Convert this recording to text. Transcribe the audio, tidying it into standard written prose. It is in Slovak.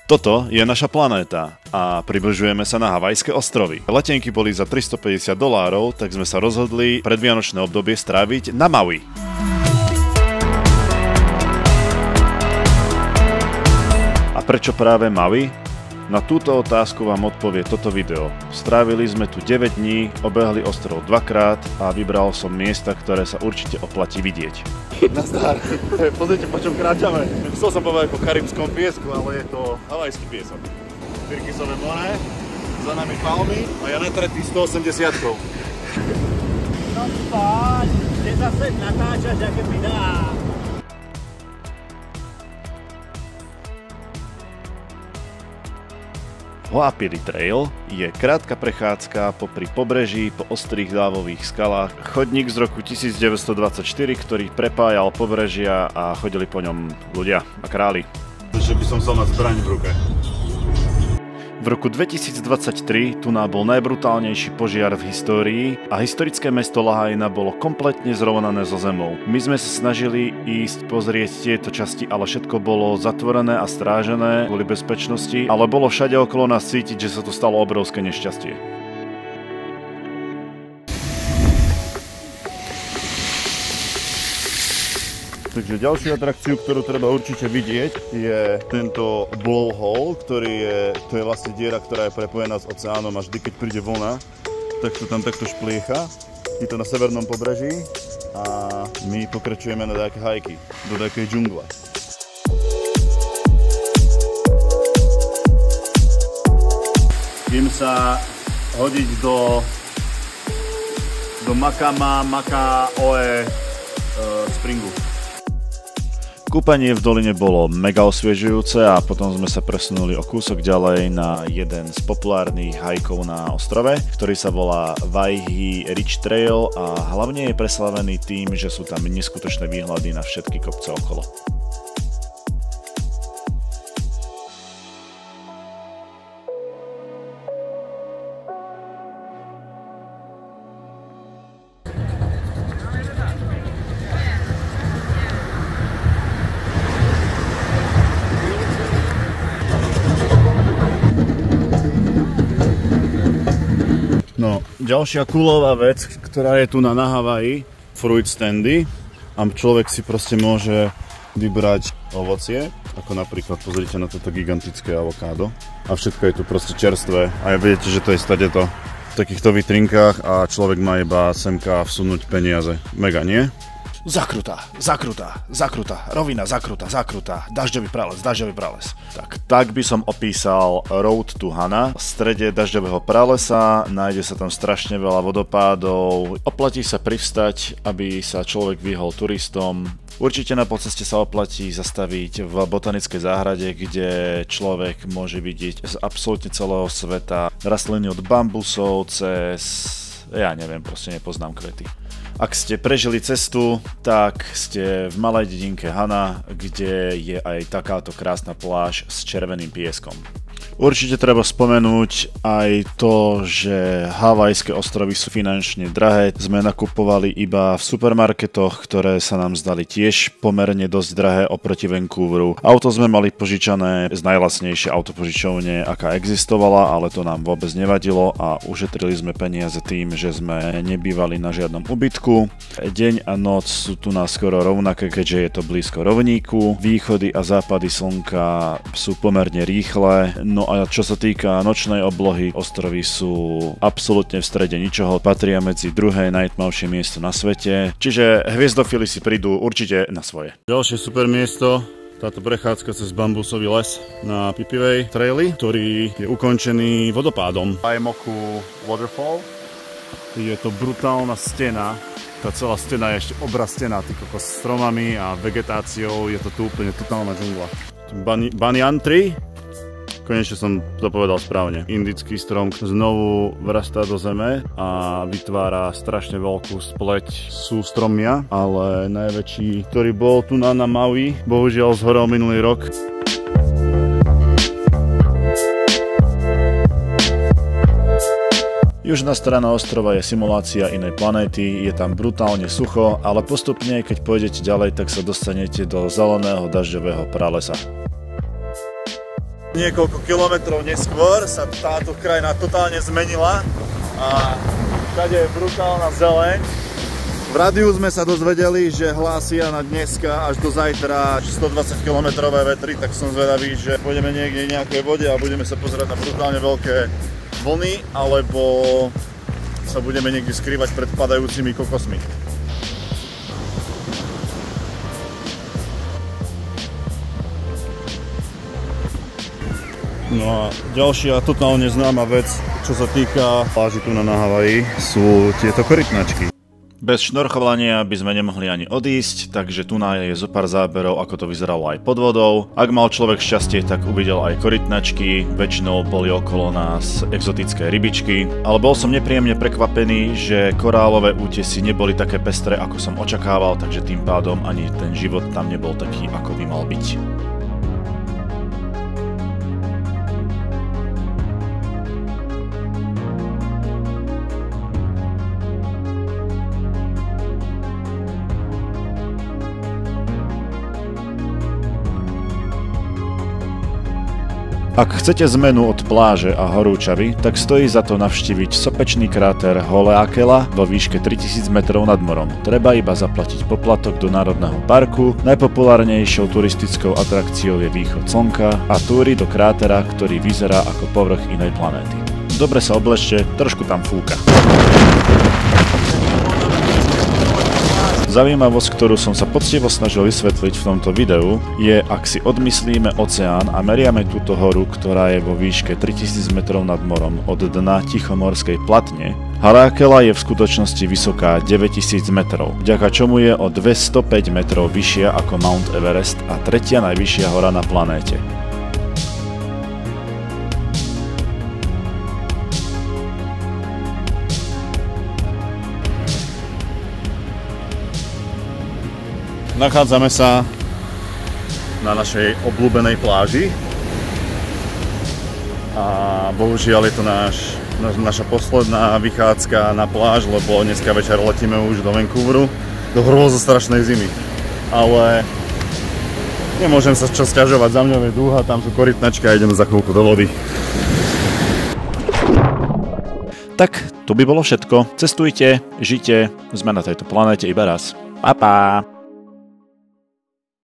Toto je naša planéta a približujeme sa na Havajské ostrovy. Letenky boli za $350, tak sme sa rozhodli predvianočné obdobie stráviť na Maui. A prečo práve Maui? Na túto otázku vám odpovie toto video. Strávili sme tu 9 dní, obehli ostrov dvakrát a vybral som miesta, ktoré sa určite oplatí vidieť. Nazdar, pozrite, po čom kráčame. Chcel som povedať po karibskom piesku, ale je to havajský piesok. Tyrkisové more, za nami palmy a ja natretý 180-kou. No poď, kde zase natáčaš, aké vidá. Hoapiri Trail je krátka prechádzka popri pobreží po ostrých lávových skalách. Chodník z roku 1924, ktorý prepájal pobrežia a chodili po ňom ľudia a králi. Že by som mal zbraň v ruke. V roku 2023 tu bol najbrutálnejší požiar v histórii a historické mesto Lahaina bolo kompletne zrovnané so zemou. My sme sa snažili ísť pozrieť tieto časti, ale všetko bolo zatvorené a strážené kvôli bezpečnosti, ale bolo všade okolo nás cítiť, že sa tu stalo obrovské nešťastie. Takže ďalšiu atrakciu, ktorú treba určite vidieť, je tento blowhole, to je vlastne diera, ktorá je prepojená s oceánom a vždy, keď príde vlna, tak to tam takto špliecha. Je to na severnom pobreží a my pokračujeme na také hajky, do takej džungle. Idem sa hodiť do Makaoe Springu. Kúpanie v doline bolo mega osviežujúce a potom sme sa presunuli o kúsok ďalej na jeden z populárnych hajkov na ostrove, ktorý sa volá Waihi Ridge Trail a hlavne je preslavený tým, že sú tam neskutočné výhľady na všetky kopce okolo. No, ďalšia coolová vec, ktorá je tu na Havaji, fruit standy a človek si proste môže vybrať ovocie, ako napríklad pozrite na toto gigantické avokádo a všetko je tu proste čerstvé a viete, že to je stadeto v takýchto vitrinkách a človek má iba semka vsunúť peniaze. Mega, nie? Zakrutá, rovina zakrutá, dažďový prales. Tak by som opísal Road to Hana. V strede dažďového pralesa, nájde sa tam strašne veľa vodopádov, oplatí sa privstať, aby sa človek vyhol turistom. Určite na polceste sa oplatí zastaviť v botanickej záhrade, kde človek môže vidieť z absolútne celého sveta rastliny od bambusov cez... ja neviem, proste nepoznám kvety. Ak ste prežili cestu, tak ste v malej dedinke Hana, kde je aj takáto krásna pláž s červeným pieskom. Určite treba spomenúť aj to, že Havajské ostrovy sú finančne drahé. Sme nakupovali iba v supermarketoch, ktoré sa nám zdali tiež pomerne dosť drahé oproti Vancouveru. Auto sme mali požičané z najlacnejšej autopožičovne, aká existovala, ale to nám vôbec nevadilo a ušetrili sme peniaze tým, že sme nebývali na žiadnom ubytku. Deň a noc sú tu nás skoro rovnaké, keďže je to blízko rovníku. Východy a západy slnka sú pomerne rýchle. No a čo sa týka nočnej oblohy, ostrovy sú absolútne v strede ničoho, patria medzi druhé najtmavšie miesto na svete, čiže hviezdofili si prídu určite na svoje. Ďalšie super miesto, táto prechádzka cez bambusový les na Pipivej Traili, ktorý je ukončený vodopádom. Aemoku Waterfall. Je to brutálna stena, tá celá stena je ešte obrastená s stromami a vegetáciou, je to tu úplne totálna džungla. Banyan Tree. Konečne som to povedal správne. Indický strom znovu vrastá do zeme a vytvára strašne veľkú spleť sústromia, ale najväčší, ktorý bol tu na Maui, bohužiaľ zhorel minulý rok. Južná strana ostrova je simulácia inej planéty, je tam brutálne sucho, ale postupne, keď pôjdete ďalej, tak sa dostanete do zeleného dažďového pralesa. Niekoľko kilometrov neskôr sa táto krajina totálne zmenila a tady je brutálna zeleň. V rádiu sme sa dozvedeli, že hlásia na dneska až do zajtra 120 km vetry, tak som zvedavý, že pôjdeme niekde v nejakej vode a budeme sa pozerať na brutálne veľké vlny, alebo sa budeme niekde skrývať pred padajúcimi kokosmi. No a ďalšia totálne známa vec, čo sa týka pláži tu na Havaji, sú tieto korytnačky. Bez šnorchovania by sme nemohli ani odísť, takže tu je zo pár záberov, ako to vyzeralo aj pod vodou. Ak mal človek šťastie, tak uvidel aj korytnačky, väčšinou boli okolo nás exotické rybičky, ale bol som nepríjemne prekvapený, že korálové útesy neboli také pestré, ako som očakával, takže tým pádom ani ten život tam nebol taký, ako by mal byť. Ak chcete zmenu od pláže a horúčavy, tak stojí za to navštíviť sopečný kráter Haleakala vo výške 3000 metrov nad morom. Treba iba zaplatiť poplatok do národného parku, najpopulárnejšou turistickou atrakciou je východ slnka a túry do krátera, ktorý vyzerá ako povrch inej planéty. Dobre sa oblečte, trošku tam fúka. Zaujímavosť, ktorú som sa poctivo snažil vysvetliť v tomto videu, je, ak si odmyslíme oceán a meriame túto horu, ktorá je vo výške 3000 metrov nad morom od dna Tichomorskej platne, Haleakala je v skutočnosti vysoká 9000 metrov, vďaka čomu je o 205 metrov vyššia ako Mount Everest a tretia najvyššia hora na planéte. Nachádzame sa na našej obľúbenej pláži a bohužiaľ je to naša posledná vychádzka na pláž, lebo dneska večer letíme už do Vancouveru, do hrôzostrašnej zimy. Ale nemôžem sa čo sťažovať, za mňou je dúha, tam sú korytnačky a ideme za chvíľku do vody. Tak, to by bolo všetko. Cestujte, žite, sme na tejto planéte iba raz. Pa, pa!